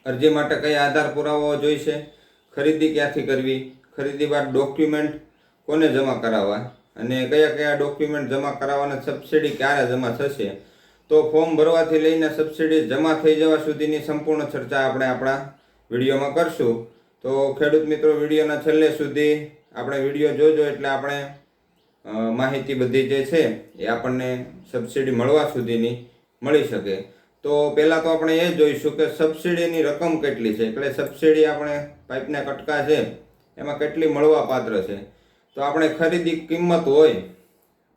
અરજી માટે કયા આધાર પુરાવાઓ જોઈશે, ખરીદી ક્યાંથી કરવી, ખરીદી બાદ ડોક્યુમેન્ટ કોને જમા કરાવવા અને કયા કયા ડોક્યુમેન્ટ જમા કરાવવાના, સબસિડી ક્યારે જમા થશે, તો ફોર્મ ભરવાથી લઈને સબસિડી જમા થઈ જવા સુધીની સંપૂર્ણ ચર્ચા આપણે આપણા વિડીયોમાં કરશું. તો ખેડૂત મિત્રો, વિડીયોના છેલ્લે સુધી આપણે વિડીયો જોજો એટલે આપણે માહિતી બધી જે છે એ આપણને સબસિડી મળવા સુધીની મળી શકે. તો પહેલાં તો આપણે એ જોઈશું કે સબસિડીની રકમ કેટલી છે, એટલે સબસિડી આપણે પાઇપના કટકા છે એમાં કેટલી મળવા પાત્ર છે. તો આપણે ખરીદી કિંમત હોય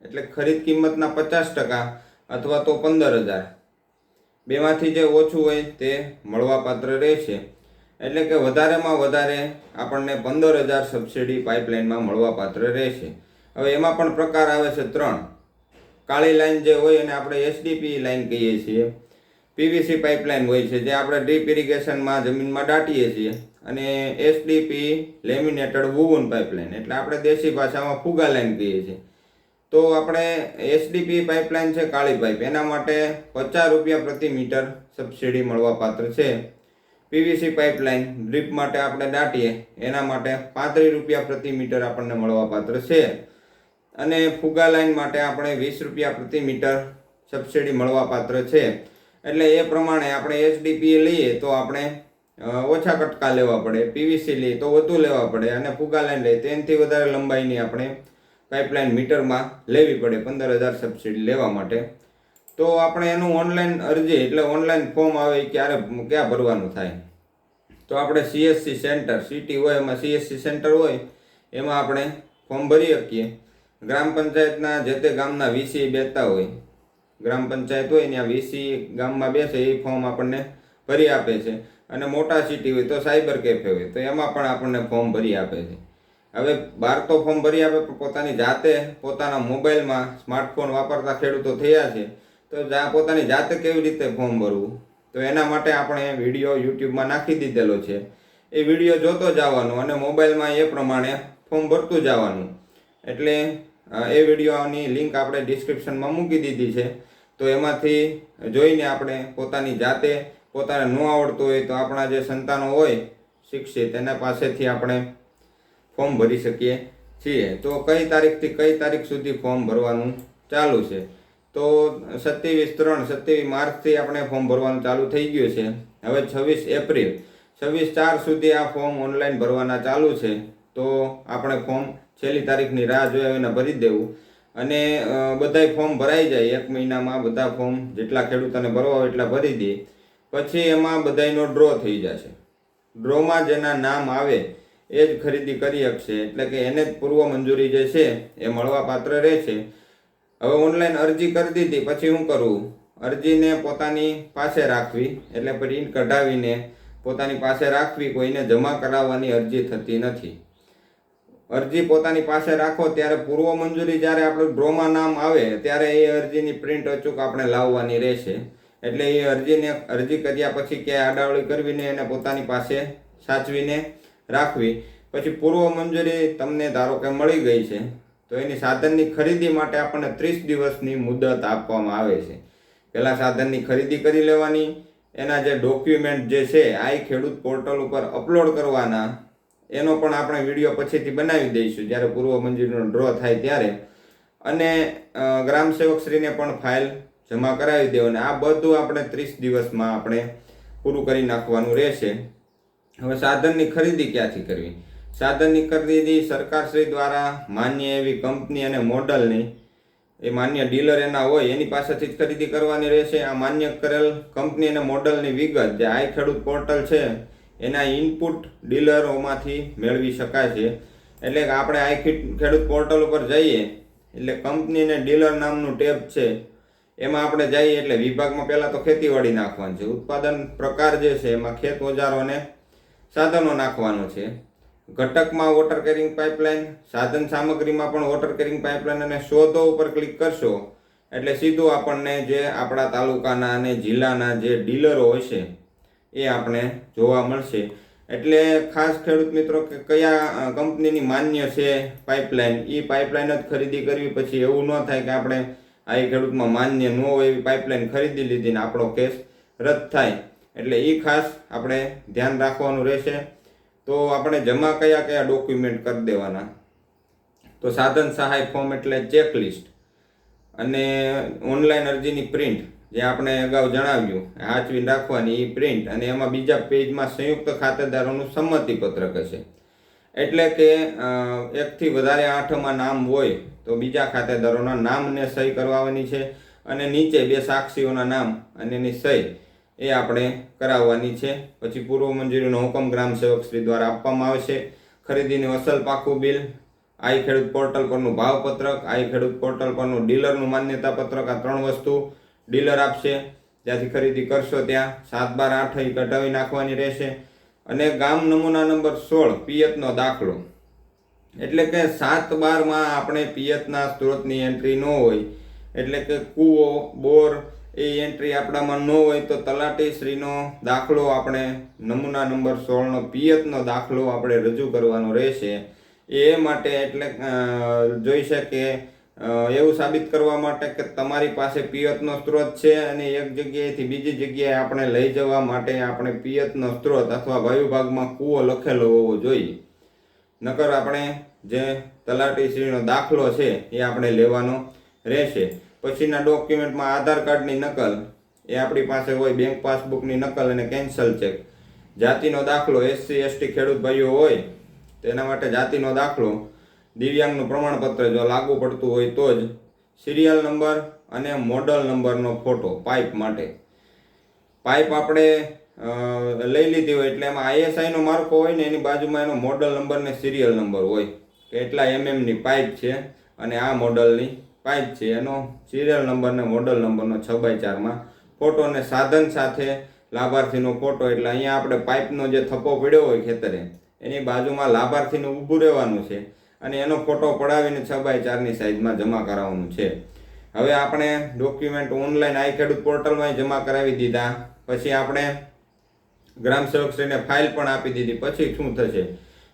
એટલે ખરીદ કિંમતના 50% અથવા તો 15,000, બેમાંથી જે ઓછું હોય તે મળવાપાત્ર રહેશે. એટલે કે વધારેમાં વધારે આપણને 15,000 સબસિડી પાઇપલાઇનમાં મળવાપાત્ર રહેશે. હવે એમાં પણ પ્રકાર આવે છે 3. કાળી લાઈન જે હોય એને આપણે SDP લાઈન કહીએ છીએ. PVC પાઇપલાઇન હોય છે જે આપણે ડ્રીપ ઇરિગેશનમાં જમીનમાં દાટીએ છીએ. અને SDP લેમિનેટેડ વુવન પાઇપલાઇન એટલે આપણે દેશી ભાષામાં ફુગા લાઈન કહીએ છીએ. તો આપણે SDP પાઇપલાઇન છે કાળી પાઇપ, એના માટે ₹50 પ્રતિ મીટર સબસિડી મળવાપાત્ર છે. PVC પાઇપલાઇન ડ્રીપ માટે આપણે દાટીએ એના માટે ₹35 પ્રતિ મીટર આપણને મળવાપાત્ર છે. અને ફુગા લાઈન માટે આપણે ₹20 પ્રતિ મીટર સબસિડી મળવાપાત્ર છે. એટલે એ પ્રમાણે આપણે SDP લઈએ તો આપણે ઓછા કટકા લેવા પડે, PVC લઈએ તો વધુ લેવા પડે, અને ફુગા લાઈન લઈએ તો એનાથી વધારે લંબાઈની આપણે પાઇપલાઇન મીટરમાં લેવી પડે 15,000 સબસિડી લેવા માટે. તો આપણે એનું ઓનલાઈન અરજી એટલે ઓનલાઈન ફોર્મ આવે એ ક્યાં ભરવાનું થાય, તો આપણે CSC સેન્ટર, સિટી હોય એમાં CSC સેન્ટર હોય એમાં આપણે ફોર્મ ભરી શકીએ. ગ્રામ પંચાયતના જે તે ગામના VC બેસતા હોય, ગ્રામ પંચાયત હોય ત્યાં VC ગામમાં બેસે એ ફોર્મ આપણને ભરી આપે છે. અને મોટા સિટી હોય તો સાયબર કેફે હોય તો એમાં પણ આપણને ફોર્મ ભરી આપે છે. હવે બહાર તો ફોર્મ ભરી આપે, પણ પોતાની જાતે પોતાના મોબાઈલમાં સ્માર્ટફોન વાપરતા ખેડૂતો થયા છે તો પોતાની જાતે કેવી રીતે ફોર્મ ભરવું, તો એના માટે આપણે વિડીયો યુટ્યુબમાં નાખી દીધેલો છે. એ વિડીયો જોતો જવાનો અને મોબાઈલમાં એ પ્રમાણે ફોર્મ ભરતું જવાનું. એટલે એ વિડીયોની લિંક આપણે ડિસ્ક્રિપ્શનમાં મૂકી દીધી છે. તો એમાંથી જોઈને આપણે પોતાની જાતે, પોતાને ન આવડતું હોય તો આપણા જે સંતાનો હોય શિક્ષિત એના પાસેથી આપણે ફોર્મ ભરી શકીએ છીએ. તો કઈ તારીખથી કઈ તારીખ સુધી ફોર્મ ભરવાનું ચાલુ છે, તો 27 માર્ચથી આપણે ફોર્મ ભરવાનું ચાલુ થઈ ગયું છે. હવે 26 એપ્રિલ 26/4 સુધી આ ફોર્મ ઓનલાઈન ભરવાના ચાલુ છે. તો આપણે ફોર્મ છેલ્લી તારીખની રાહ જોયા વિના ભરી દેવું. અને બધાય ફોર્મ ભરાઈ જાય, 1 મહિનામાં બધા ફોર્મ જેટલા ખેડૂતોને ભરવા હોય એટલા ભરી દે. પછી એમાં બધાયનો ડ્રો થઈ જશે. ડ્રોમાં જેના નામ આવે એ જ ખરીદી કરી શકશે. એટલે કે એને જ પૂર્વ મંજૂરી જે છે એ મળવાપાત્ર રહેશે. હવે ઓનલાઈન અરજી કરી દીધી પછી શું કરવું, અરજીને પોતાની પાસે રાખવી, એટલે પ્રિન્ટ કઢાવીને પોતાની પાસે રાખવી. કોઈને જમા કરાવવાની અરજી થતી નથી. અરજી પોતાની પાસે રાખો ત્યારે પૂર્વ મંજૂરી જ્યારે આપણે ડ્રોમાં નામ આવે ત્યારે એ અરજીની પ્રિન્ટ અચૂક આપણે લાવવાની રહેશે. એટલે એ અરજી કર્યા પછી ક્યાંય આડાવડી કરવી નહીં, એને પોતાની પાસે સાચવીને રાખવી. પછી પૂર્વ મંજૂરી તમને ધારો કે મળી ગઈ છે તો એની સાધનની ખરીદી માટે આપણને 30 દિવસની મુદત આપવામાં આવે છે. પહેલાં સાધનની ખરીદી કરી લેવાની, એના જે ડોક્યુમેન્ટ જે છે આ ખેડૂત પોર્ટલ ઉપર અપલોડ કરવાના. એનો પણ આપણે વિડીયો પછીથી બનાવી દઈશું જ્યારે પૂર્વ મંજૂરીનો ડ્રો થાય ત્યારે. અને ગ્રામ સેવકશ્રીને પણ ફાઇલ જમા કરાવી દેવાની. આ બધું આપણે 30 દિવસમાં આપણે પૂરું કરી નાખવાનું રહેશે. હવે સાધનની ખરીદી ક્યાંથી કરવી, સાધનની ખરીદી સરકારશ્રી દ્વારા માન્ય એવી કંપની અને મોડલની, એ માન્ય ડીલર એના હોય એની પાસેથી જ ખરીદી કરવાની રહેશે. આ માન્ય કરેલ કંપની અને મોડલની વિગત જે આ ખેડૂત પોર્ટલ છે એના ઇનપુટ ડીલરોમાંથી મેળવી શકાય છે. એટલે કે આપણે આ ખેડૂત પોર્ટલ ઉપર જઈએ એટલે કંપની અને ડીલર નામનું ટેબ છે એમાં આપણે જઈએ એટલે વિભાગમાં પહેલાં તો ખેતીવાડી નાખવાનું છે. ઉત્પાદન પ્રકાર જે છે એમાં ખેત ઓજારો અને સાધનો નાખવાનું છે. ઘટકમાં વોટર કેરિંગ પાઇપલાઇન, સાધન સામગ્રીમાં પણ વોટર કેરિંગ પાઇપલાઇન, અને શોધો ઉપર ક્લિક કરશો એટલે સીધું આપણને જે આપણા તાલુકાના અને જિલ્લાના જે ડીલરો હોય છે એ આપણે જોવા મળશે. એટલે ખાસ ખેડૂત મિત્રો કે કયા કંપનીની માન્ય છે પાઇપલાઇન, એ પાઇપલાઇન જ ખરીદી કરવી. પછી એવું ન થાય કે આપણે આ ખેડૂતમાં માન્ય ન હોય એવી પાઇપલાઇન ખરીદી લીધી ને આપણો કેસ રદ થાય. એટલે એ ખાસ આપણે ધ્યાન રાખવાનું રહેશે. તો આપણે જમા કયા કયા ડોક્યુમેન્ટ કરી દેવાના, તો સાધન સહાય ફોર્મ એટલે ચેકલિસ્ટ, અને ઓનલાઈન અરજીની પ્રિન્ટ જે આપણે અગાઉ જણાવ્યું હાચવીને રાખવાની એ પ્રિન્ટ, અને એમાં બીજા પેજમાં સંયુક્ત ખાતેદારોનું સંમતિપત્રક હશે. એટલે કે એકથી વધારે 8માં નામ હોય તો બીજા ખાતેદારોના નામને સહી કરવાની છે, અને નીચે 2 સાક્ષીઓના નામ અને એની સહી એ આપણે કરાવવાની છે. પછી પૂર્વ મંજૂરીનો હુકમ ગ્રામ સેવક શ્રી દ્વારા આપવામાં આવશે. ખરીદીનું અસલ પાકું બિલ, આઈ ખેડૂત પોર્ટલ પરનું ભાવપત્રક, આઈ ખેડૂત પોર્ટલ પરનું ડીલરનું માન્યતા પત્રક, આ 3 વસ્તુ ડીલર આપશે. જ્યાંથી ખરીદી કરશો ત્યાં 7/12/8 કઢાવી નાખવાની રહેશે. અને ગામ નમૂના નંબર 16 પિયતનો દાખલો, એટલે કે 7/12માં આપણે પિયતના સ્ત્રોતની એન્ટ્રી ન હોય, એટલે કે કૂવો બોર એ એન્ટ્રી આપણામાં ન હોય તો તલાટી શ્રીનો દાખલો આપણે નમૂના નંબર 16નો પિયતનો દાખલો આપણે રજૂ કરવાનો રહેશે. એ માટે એટલે જોઈશે કે એવું સાબિત કરવા માટે કે તમારી પાસે પિયતનો સ્ત્રોત છે, અને એક જગ્યાએથી બીજી જગ્યાએ આપણે લઈ જવા માટે આપણે પિયતનો સ્ત્રોત અથવા વાયુભાગમાં કૂવો લખેલો હોવો જોઈએ. નકર આપણે જે તલાટીશ્રીનો દાખલો છે એ આપણે લેવાનો રહેશે. પછીના ડોક્યુમેન્ટમાં આધાર કાર્ડની નકલ એ આપણી પાસે હોય, બેંક પાસબુકની નકલ અને કેન્સલ ચેક, જાતિનો દાખલો, SC ST ખેડૂત ભાઈઓ હોય તેના માટે જાતિનો દાખલો, દિવ્યાંગનું પ્રમાણપત્ર જો લાગુ પડતું હોય તો જ, સિરિયલ નંબર અને મોડલ નંબરનો ફોટો પાઇપ માટે. પાઇપ આપણે લઈ લીધી હોય એટલે એમાં ISIનો માર્કો હોય ને એની બાજુમાં એનો મોડલ નંબર ને સિરિયલ નંબર હોય કે એટલા mmની પાઇપ છે અને આ મોડલની પાઇપ છે, એનો સિરિયલ નંબર ને મોડલ નંબરનો 6x4માં ફોટો, અને સાધન સાથે લાભાર્થીનો ફોટો. એટલે અહીંયા આપણે પાઇપનો જે થપ્પો પડ્યો હોય ખેતરે એની બાજુમાં લાભાર્થીનું ઊભું રહેવાનું છે, અને એનો ફોટો પડાવીને 6x4ની સાઇઝમાં જમા કરાવવાનું છે. હવે આપણે ડોક્યુમેન્ટ ઓનલાઈન આઈ ખેડૂત પોર્ટલમાં જમા કરાવી દીધા, પછી આપણે ગ્રામ સેવકશ્રીને ફાઇલ પણ આપી દીધી. પછી શું થશે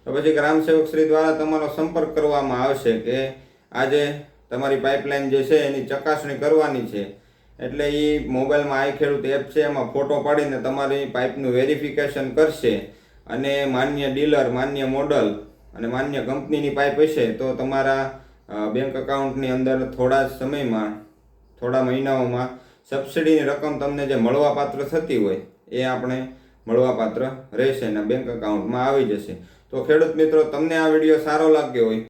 તો પછી ગ્રામ સેવકશ્રી દ્વારા તમારો સંપર્ક કરવામાં આવશે કે આજે તમારી પાઇપલાઇન જે છે એની ચકાસણી કરવાની છે. એટલે એ મોબાઈલમાં આઈ ખેડૂત એપ છે એમાં ફોટો પાડીને તમારી પાઇપનું વેરિફિકેશન કરશે, અને માન્ય ડીલર, માન્ય મોડલ અને માન્ય કંપનીની પાઇપ હશે તો તમારા બેંક એકાઉન્ટની અંદર થોડા સમયમાં, થોડા મહિનાઓમાં સબસિડીની રકમ તમને જે મળવાપાત્ર થતી હોય એ આપણે મળવાપાત્ર રહેશે અને બેંક એકાઉન્ટમાં આવી જશે. તો ખેડૂત મિત્રો, તમને આ વિડીયો સારો લાગ્યો હોય